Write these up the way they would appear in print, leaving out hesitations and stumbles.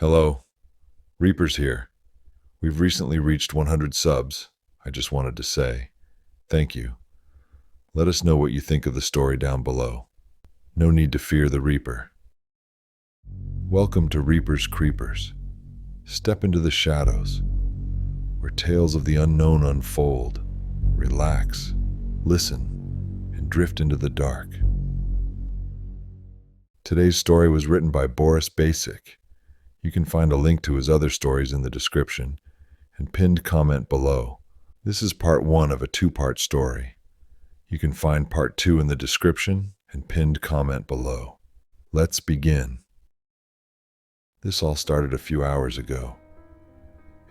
Hello, Reaper's here. We've recently reached 100 subs. I just wanted to say thank you. Let us know what you think of the story down below. No need to fear the Reaper. Welcome to Reaper's Creepers. Step into the shadows, where tales of the unknown unfold. Relax, listen, and drift into the dark. Today's story was written by Boris Bacic. You can find a link to his other stories in the description and pinned comment below. This is part 1 of a 2-part story. You can find part 2 in the description and pinned comment below. Let's begin. This all started a few hours ago.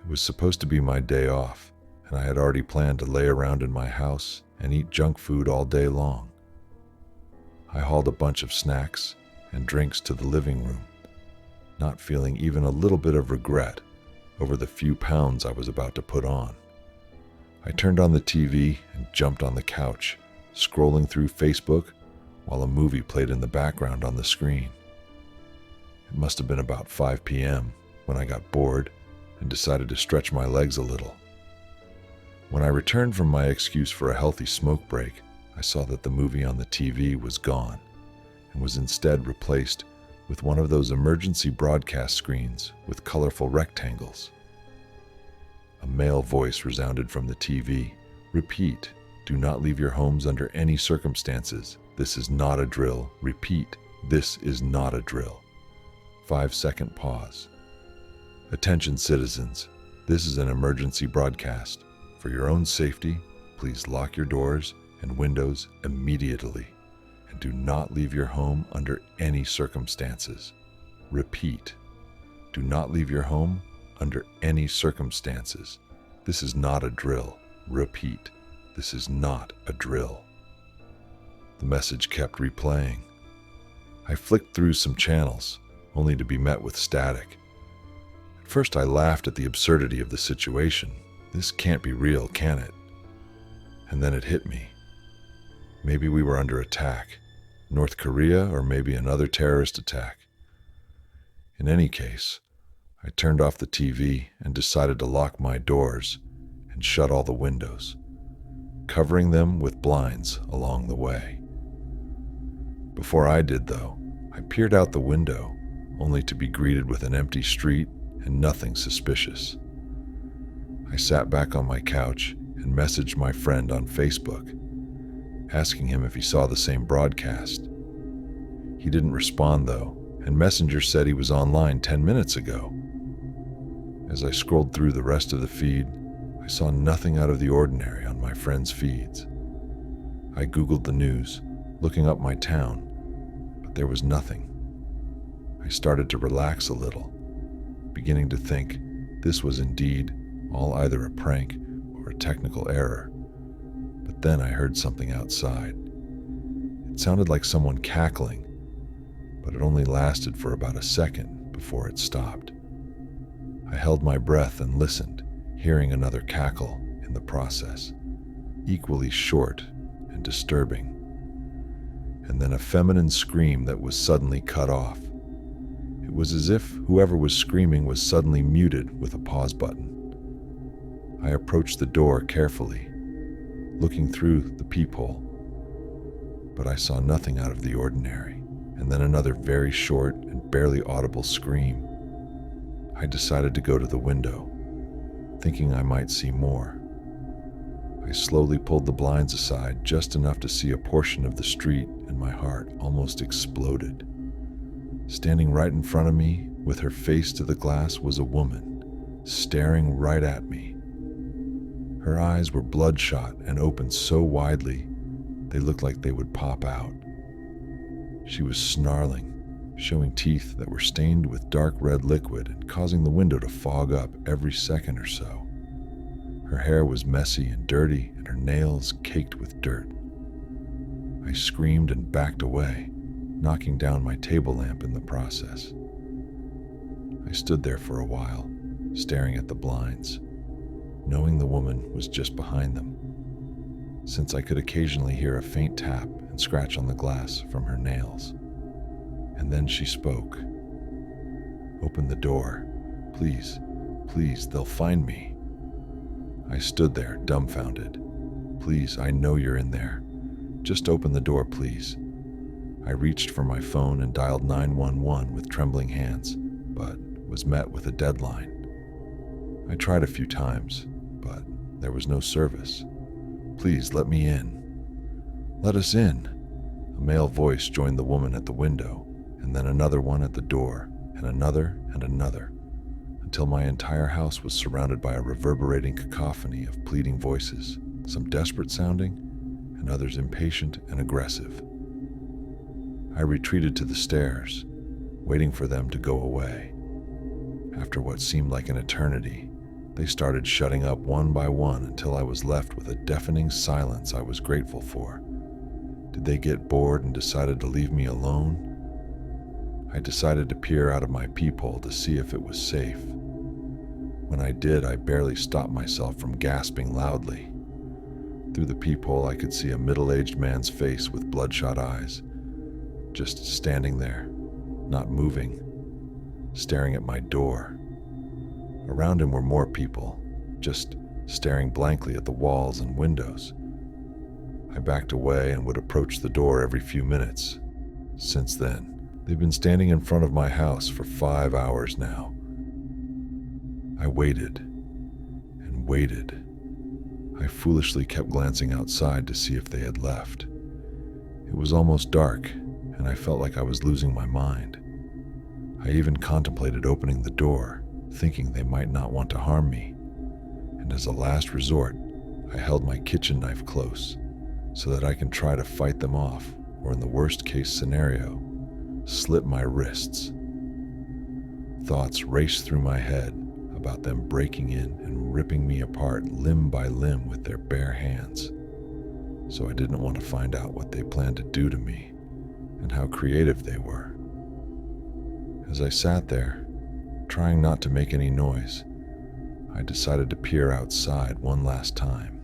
It was supposed to be my day off, and I had already planned to lay around in my house and eat junk food all day long. I hauled a bunch of snacks and drinks to the living room, not feeling even a little bit of regret over the few pounds I was about to put on. I turned on the TV and jumped on the couch, scrolling through Facebook while a movie played in the background on the screen. It must have been about 5 p.m. when I got bored and decided to stretch my legs a little. When I returned from my excuse for a healthy smoke break, I saw that the movie on the TV was gone and was instead replaced with one of those emergency broadcast screens with colorful rectangles. A male voice resounded from the TV. Repeat, do not leave your homes under any circumstances. This is not a drill. Repeat, this is not a drill. 5-second pause. Attention citizens, this is an emergency broadcast. For your own safety, please lock your doors and windows immediately. And do not leave your home under any circumstances. Repeat, do not leave your home under any circumstances. This is not a drill. Repeat, this is not a drill. The message kept replaying. I flicked through some channels, only to be met with static. At first I laughed at the absurdity of the situation. This can't be real, can it? And then it hit me. Maybe we were under attack. North Korea, or maybe another terrorist attack. In any case, I turned off the TV and decided to lock my doors and shut all the windows, covering them with blinds along the way. Before I did, though, I peered out the window, only to be greeted with an empty street and nothing suspicious. I sat back on my couch and messaged my friend on Facebook, asking him if he saw the same broadcast. He didn't respond though, and Messenger said he was online 10 minutes ago. As I scrolled through the rest of the feed, I saw nothing out of the ordinary on my friends' feeds. I Googled the news, looking up my town, but there was nothing. I started to relax a little, beginning to think this was indeed all either a prank or a technical error. But then I heard something outside. It sounded like someone cackling, but it only lasted for about a second before it stopped. I held my breath and listened, hearing another cackle in the process, equally short and disturbing. And then a feminine scream that was suddenly cut off. It was as if whoever was screaming was suddenly muted with a pause button. I approached the door carefully, looking through the peephole, but I saw nothing out of the ordinary, and then another very short and barely audible scream. I decided to go to the window, thinking I might see more. I slowly pulled the blinds aside just enough to see a portion of the street, and my heart almost exploded. Standing right in front of me, with her face to the glass, was a woman, staring right at me. Her eyes were bloodshot and opened so widely, they looked like they would pop out. She was snarling, showing teeth that were stained with dark red liquid and causing the window to fog up every second or so. Her hair was messy and dirty, and her nails caked with dirt. I screamed and backed away, knocking down my table lamp in the process. I stood there for a while, staring at the blinds, knowing the woman was just behind them, since I could occasionally hear a faint tap and scratch on the glass from her nails. And then she spoke. Open the door. Please, please, they'll find me." I stood there, dumbfounded. "Please, I know you're in there. Just open the door, please." I reached for my phone and dialed 911 with trembling hands, but was met with a deadline. I tried a few times, but there was no service. "Please, let me in." "Let us in." A male voice joined the woman at the window, and then another one at the door, and another, until my entire house was surrounded by a reverberating cacophony of pleading voices, some desperate sounding, and others impatient and aggressive. I retreated to the stairs, waiting for them to go away. After what seemed like an eternity, they started shutting up one by one until I was left with a deafening silence I was grateful for. Did they get bored and decided to leave me alone? I decided to peer out of my peephole to see if it was safe. When I did, I barely stopped myself from gasping loudly. Through the peephole, I could see a middle-aged man's face with bloodshot eyes, just standing there, not moving, staring at my door. Around him were more people, just staring blankly at the walls and windows. I backed away and would approach the door every few minutes. Since then, they've been standing in front of my house for 5 hours now. I waited and waited. I foolishly kept glancing outside to see if they had left. It was almost dark, and I felt like I was losing my mind. I even contemplated opening the door, thinking they might not want to harm me. And as a last resort, I held my kitchen knife close so that I can try to fight them off, or in the worst case scenario, slit my wrists. Thoughts raced through my head about them breaking in and ripping me apart limb by limb with their bare hands. So I didn't want to find out what they planned to do to me and how creative they were. As I sat there, trying not to make any noise, I decided to peer outside one last time.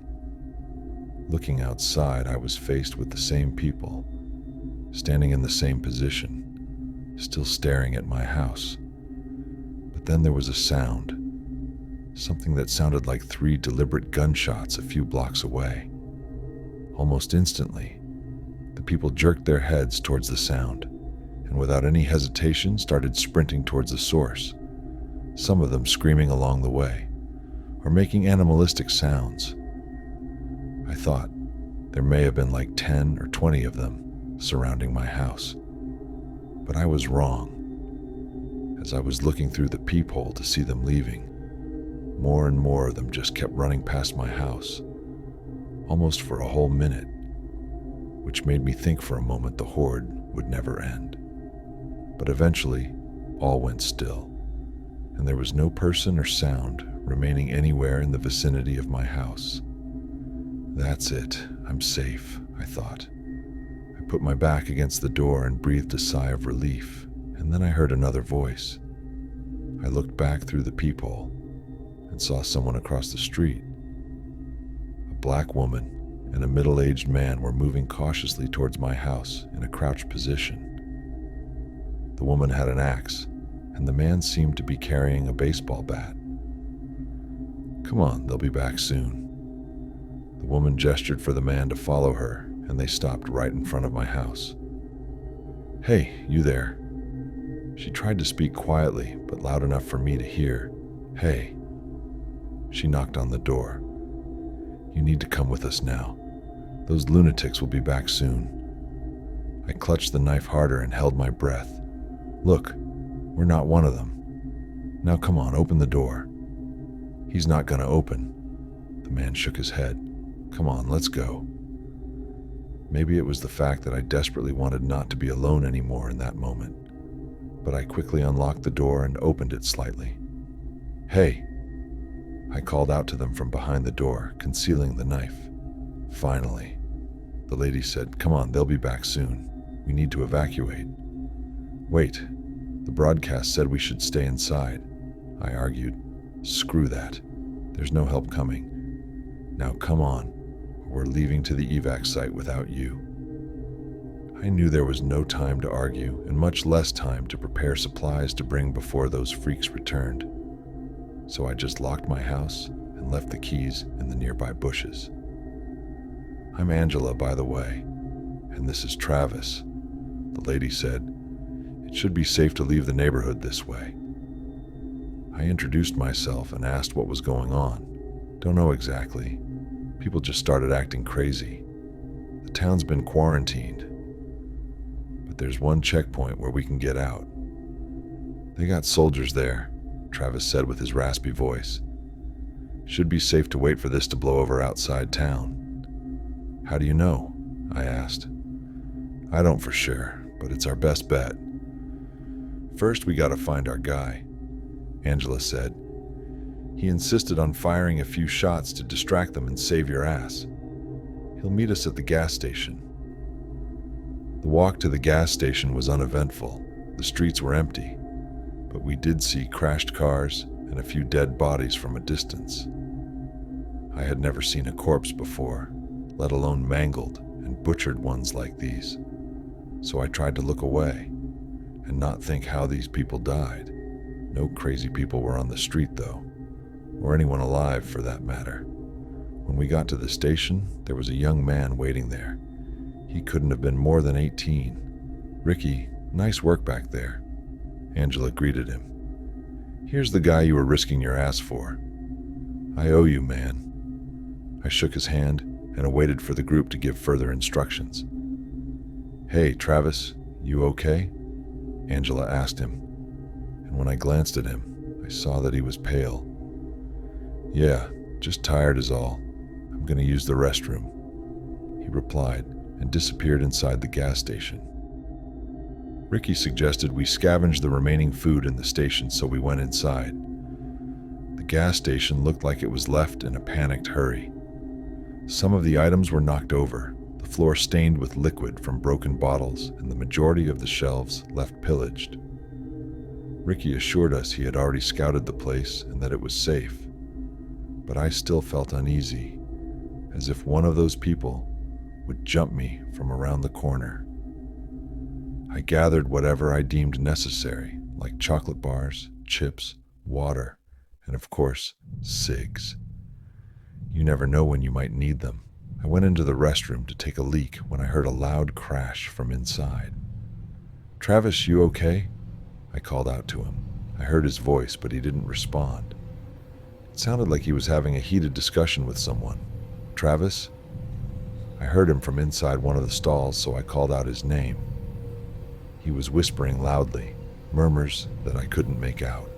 Looking outside, I was faced with the same people, standing in the same position, still staring at my house. But then there was a sound, something that sounded like 3 deliberate gunshots a few blocks away. Almost instantly, the people jerked their heads towards the sound, and without any hesitation started sprinting towards the source, some of them screaming along the way, or making animalistic sounds. I thought there may have been like 10 or 20 of them surrounding my house. But I was wrong. As I was looking through the peephole to see them leaving, more and more of them just kept running past my house, almost for a whole minute, which made me think for a moment the horde would never end. But eventually, all went still, and there was no person or sound remaining anywhere in the vicinity of my house. That's it, I'm safe, I thought. I put my back against the door and breathed a sigh of relief, and then I heard another voice. I looked back through the peephole and saw someone across the street. A black woman and a middle-aged man were moving cautiously towards my house in a crouched position. The woman had an axe, and the man seemed to be carrying a baseball bat. "Come on, they'll be back soon." The woman gestured for the man to follow her, and they stopped right in front of my house. "Hey, you there." She tried to speak quietly, but loud enough for me to hear. "Hey." She knocked on the door. "You need to come with us now. Those lunatics will be back soon." I clutched the knife harder and held my breath. "Look, we're not one of them. Now come on, open the door." "He's not gonna open." The man shook his head. "Come on, let's go." Maybe it was the fact that I desperately wanted not to be alone anymore in that moment, but I quickly unlocked the door and opened it slightly. "Hey!" I called out to them from behind the door, concealing the knife. Finally, the lady said, "Come on, they'll be back soon. We need to evacuate." "Wait, the broadcast said we should stay inside," I argued. "Screw that. There's no help coming. Now come on, or we're leaving to the evac site without you." I knew there was no time to argue, and much less time to prepare supplies to bring before those freaks returned. So I just locked my house and left the keys in the nearby bushes. "I'm Angela, by the way, and this is Travis," the lady said. "It should be safe to leave the neighborhood this way." I introduced myself and asked what was going on. "Don't know exactly. People just started acting crazy. The town's been quarantined. But there's one checkpoint where we can get out. They got soldiers there," Travis said with his raspy voice. "Should be safe to wait for this to blow over outside town." "How do you know?" I asked. "I don't for sure, but it's our best bet. First, we gotta find our guy," Angela said. "He insisted on firing a few shots to distract them and save your ass. He'll meet us at the gas station." The walk to the gas station was uneventful. The streets were empty, but we did see crashed cars and a few dead bodies from a distance. I had never seen a corpse before, let alone mangled and butchered ones like these. So I tried to look away and not think how these people died. No crazy people were on the street, though, or anyone alive for that matter. When we got to the station, there was a young man waiting there. He couldn't have been more than 18. "Ricky, nice work back there," Angela greeted him. "Here's the guy you were risking your ass for. I owe you, man." I shook his hand and awaited for the group to give further instructions. "Hey, Travis, you okay?" Angela asked him, and when I glanced at him, I saw that he was pale. "Yeah, just tired is all. I'm gonna use the restroom," he replied and disappeared inside the gas station. Ricky suggested we scavenge the remaining food in the station, so we went inside. The gas station looked like it was left in a panicked hurry. Some of the items were knocked over, the floor stained with liquid from broken bottles, and the majority of the shelves left pillaged. Ricky assured us he had already scouted the place and that it was safe, but I still felt uneasy, as if one of those people would jump me from around the corner. I gathered whatever I deemed necessary, like chocolate bars, chips, water, and of course, cigs. You never know when you might need them. I went into the restroom to take a leak when I heard a loud crash from inside. "Travis, you okay?" I called out to him. I heard his voice, but he didn't respond. It sounded like he was having a heated discussion with someone. "Travis?" I heard him from inside one of the stalls, so I called out his name. He was whispering loudly, murmurs that I couldn't make out.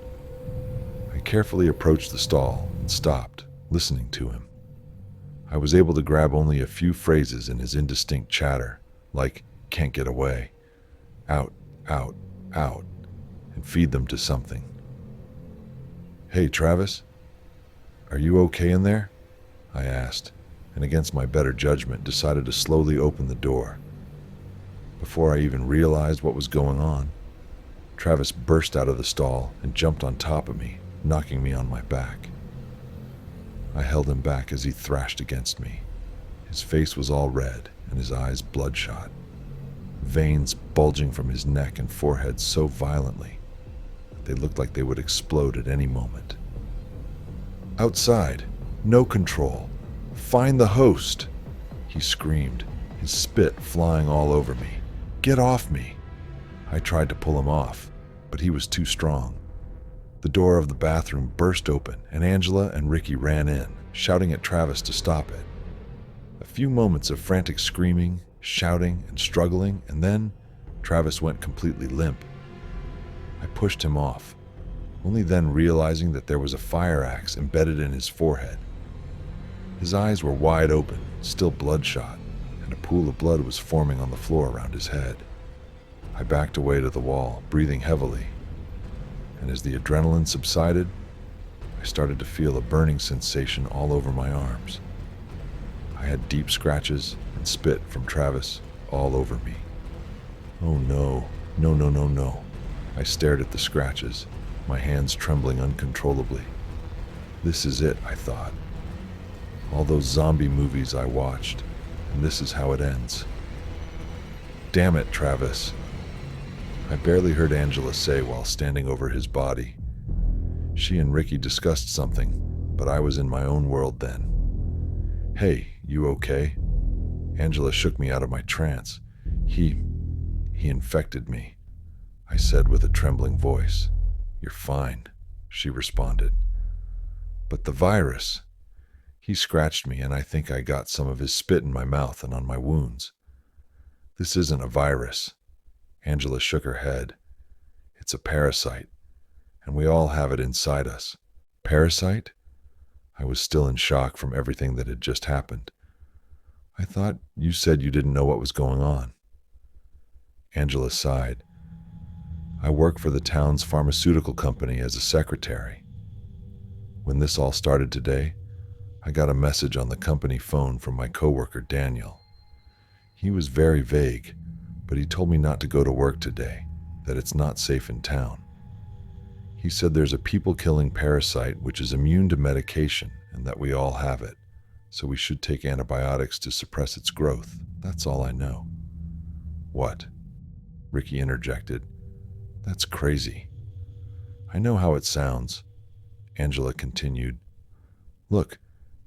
I carefully approached the stall and stopped, listening to him. I was able to grab only a few phrases in his indistinct chatter, like "can't get away," "out, out, out," and feed them to something. "Hey, Travis, are you okay in there?" I asked, and against my better judgment decided to slowly open the door. Before I even realized what was going on, Travis burst out of the stall and jumped on top of me, knocking me on my back. I held him back as he thrashed against me. His face was all red and his eyes bloodshot, veins bulging from his neck and forehead so violently that they looked like they would explode at any moment. "Outside, no control. Find the host," he screamed, his spit flying all over me. "Get off me." I tried to pull him off, but he was too strong. The door of the bathroom burst open, and Angela and Ricky ran in, shouting at Travis to stop it. A few moments of frantic screaming, shouting, and struggling, and then Travis went completely limp. I pushed him off, only then realizing that there was a fire axe embedded in his forehead. His eyes were wide open, still bloodshot, and a pool of blood was forming on the floor around his head. I backed away to the wall, breathing heavily, and as the adrenaline subsided, I started to feel a burning sensation all over my arms. I had deep scratches and spit from Travis all over me. Oh no, no, no, no, no. I stared at the scratches, my hands trembling uncontrollably. This is it, I thought. All those zombie movies I watched, and this is how it ends. Damn it, Travis. I barely heard Angela say while standing over his body. She and Ricky discussed something, but I was in my own world then. Hey, you okay? Angela shook me out of my trance. He infected me, I said with a trembling voice. You're fine, she responded. But the virus. He scratched me, and I think I got some of his spit in my mouth and on my wounds. This isn't a virus. Angela shook her head. It's a parasite, and we all have it inside us. Parasite? I was still in shock from everything that had just happened. I thought you said you didn't know what was going on. Angela sighed. I work for the town's pharmaceutical company as a secretary. When this all started today, I got a message on the company phone from my coworker Daniel. He was very vague, but he told me not to go to work today, that it's not safe in town. He said there's a people-killing parasite which is immune to medication and that we all have it, so we should take antibiotics to suppress its growth. That's all I know. What? Ricky interjected. That's crazy. I know how it sounds. Angela continued. Look,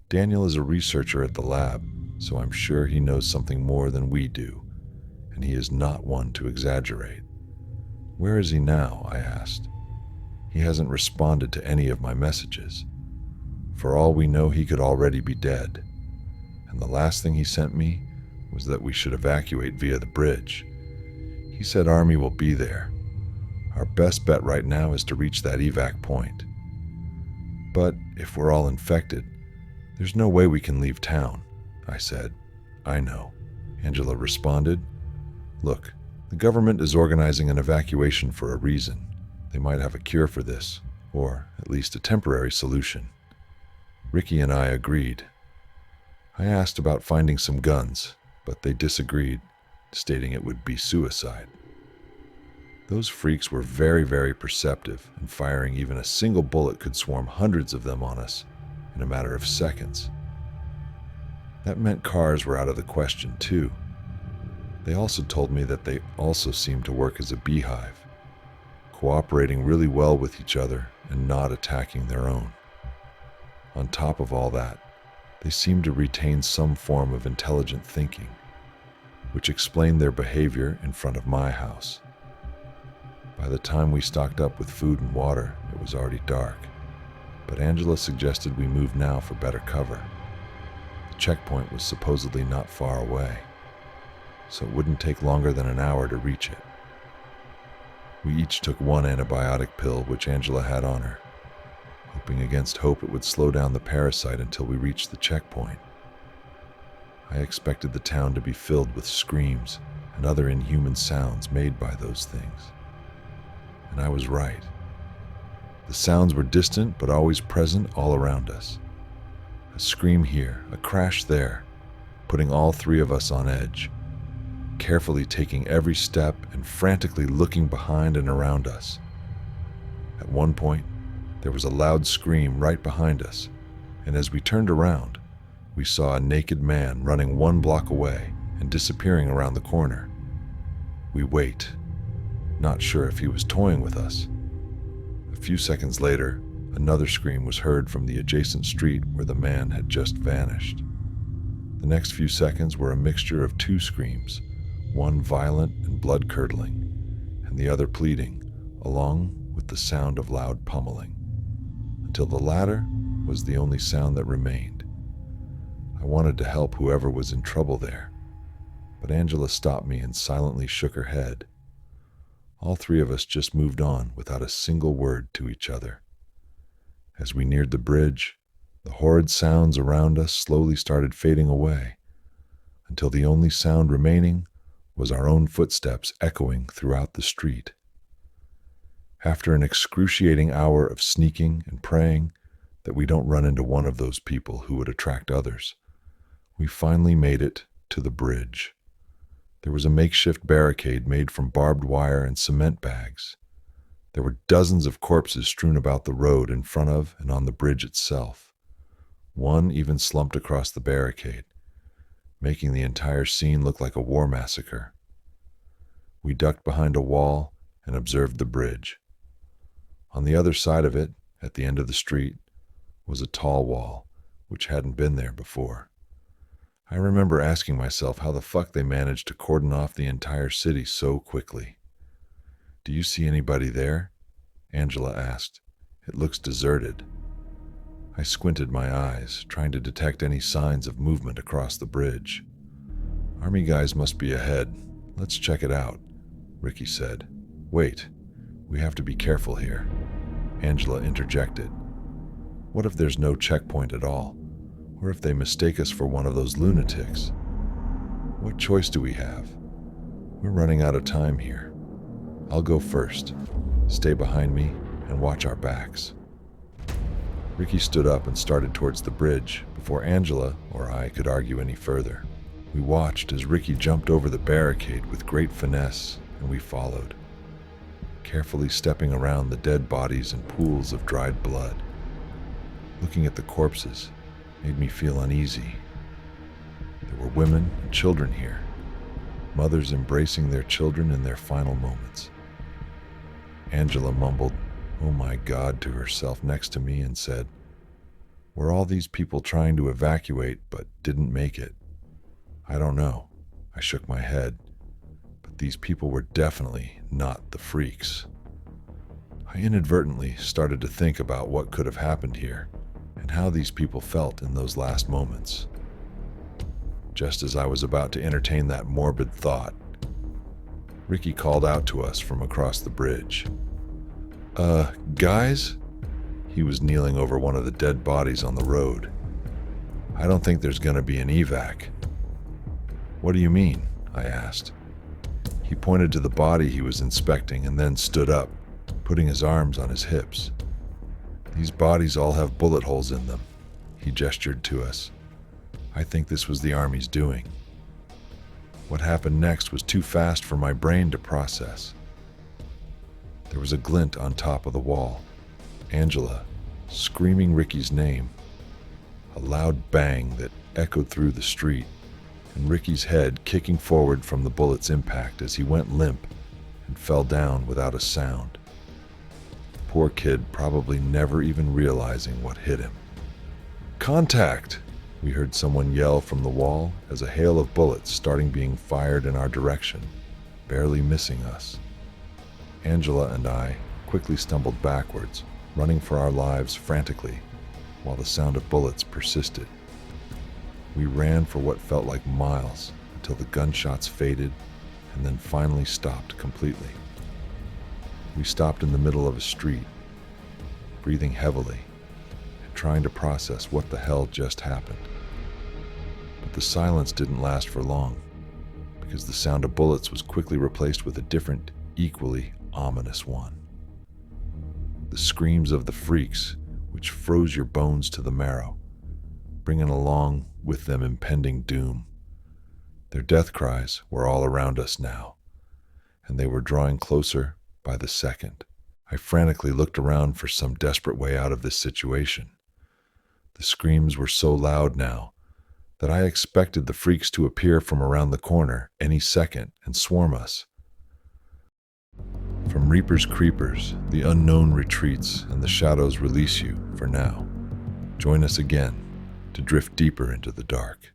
Daniel is a researcher at the lab, so I'm sure he knows something more than we do, and he is not one to exaggerate. Where is he now? I asked. He hasn't responded to any of my messages. For all we know, he could already be dead. And the last thing he sent me was that we should evacuate via the bridge. He said Army will be there. Our best bet right now is to reach that evac point. But if we're all infected, there's no way we can leave town, I said. I know, Angela responded. Look, the government is organizing an evacuation for a reason. They might have a cure for this, or at least a temporary solution. Ricky and I agreed. I asked about finding some guns, but they disagreed, stating it would be suicide. Those freaks were very, very perceptive, and firing even a single bullet could swarm hundreds of them on us in a matter of seconds. That meant cars were out of the question, too. They also told me that they also seemed to work as a beehive, cooperating really well with each other and not attacking their own. On top of all that, they seemed to retain some form of intelligent thinking, which explained their behavior in front of my house. By the time we stocked up with food and water, it was already dark, but Angela suggested we move now for better cover. The checkpoint was supposedly not far away, so it wouldn't take longer than an hour to reach it. We each took one antibiotic pill, which Angela had on her, hoping against hope it would slow down the parasite until we reached the checkpoint. I expected the town to be filled with screams and other inhuman sounds made by those things. And I was right. The sounds were distant but always present all around us. A scream here, a crash there, putting all three of us on edge, carefully taking every step and frantically looking behind and around us. At one point, there was a loud scream right behind us, and as we turned around, we saw a naked man running 1 block away and disappearing around the corner. We wait, not sure if he was toying with us. A few seconds later, another scream was heard from the adjacent street where the man had just vanished. The next few seconds were a mixture of 2 screams, one violent and blood-curdling, and the other pleading, along with the sound of loud pummeling, until the latter was the only sound that remained. I wanted to help whoever was in trouble there, but Angela stopped me and silently shook her head. All three of us just moved on without a single word to each other. As we neared the bridge, the horrid sounds around us slowly started fading away, until the only sound remaining was our own footsteps echoing throughout the street. After an excruciating hour of sneaking and praying that we don't run into one of those people who would attract others, we finally made it to the bridge. There was a makeshift barricade made from barbed wire and cement bags. There were dozens of corpses strewn about the road in front of and on the bridge itself. One even slumped across the barricade, making the entire scene look like a war massacre. We ducked behind a wall and observed the bridge. On the other side of it, at the end of the street, was a tall wall, which hadn't been there before. I remember asking myself how the fuck they managed to cordon off the entire city so quickly. "Do you see anybody there?" Angela asked. "It looks deserted." I squinted my eyes, trying to detect any signs of movement across the bridge. "Army guys must be ahead. Let's check it out," Ricky said. "Wait, we have to be careful here," Angela interjected. "What if there's no checkpoint at all? Or if they mistake us for one of those lunatics? What choice do we have? We're running out of time here. I'll go first. Stay behind me and watch our backs." Ricky stood up and started towards the bridge before Angela or I could argue any further. We watched as Ricky jumped over the barricade with great finesse, and we followed, carefully stepping around the dead bodies and pools of dried blood. Looking at the corpses made me feel uneasy. There were women and children here, mothers embracing their children in their final moments. Angela mumbled, "Oh my God," to herself next to me and said, "Were all these people trying to evacuate but didn't make it?" "I don't know." I shook my head, but these people were definitely not the freaks. I inadvertently started to think about what could have happened here and how these people felt in those last moments. Just as I was about to entertain that morbid thought, Ricky called out to us from across the bridge. Guys?" He was kneeling over one of the dead bodies on the road. "I don't think there's gonna be an evac." "What do you mean?" I asked. He pointed to the body he was inspecting and then stood up, putting his arms on his hips. "These bodies all have bullet holes in them," he gestured to us. "I think this was the Army's doing." What happened next was too fast for my brain to process. There was a glint on top of the wall. Angela screaming Ricky's name. A loud bang that echoed through the street, and Ricky's head kicking forward from the bullet's impact as he went limp and fell down without a sound. Poor kid probably never even realizing what hit him. "Contact!" We heard someone yell from the wall as a hail of bullets started being fired in our direction, barely missing us. Angela and I quickly stumbled backwards, running for our lives frantically, while the sound of bullets persisted. We ran for what felt like miles until the gunshots faded and then finally stopped completely. We stopped in the middle of a street, breathing heavily and trying to process what the hell just happened. But the silence didn't last for long, because the sound of bullets was quickly replaced with a different, equally ominous one. The screams of the freaks, which froze your bones to the marrow, bringing along with them impending doom. Their death cries were all around us now, and they were drawing closer by the second. I frantically looked around for some desperate way out of this situation. The screams were so loud now that I expected the freaks to appear from around the corner any second and swarm us. From Reaper's creepers, the unknown retreats and the shadows release you for now. Join us again to drift deeper into the dark.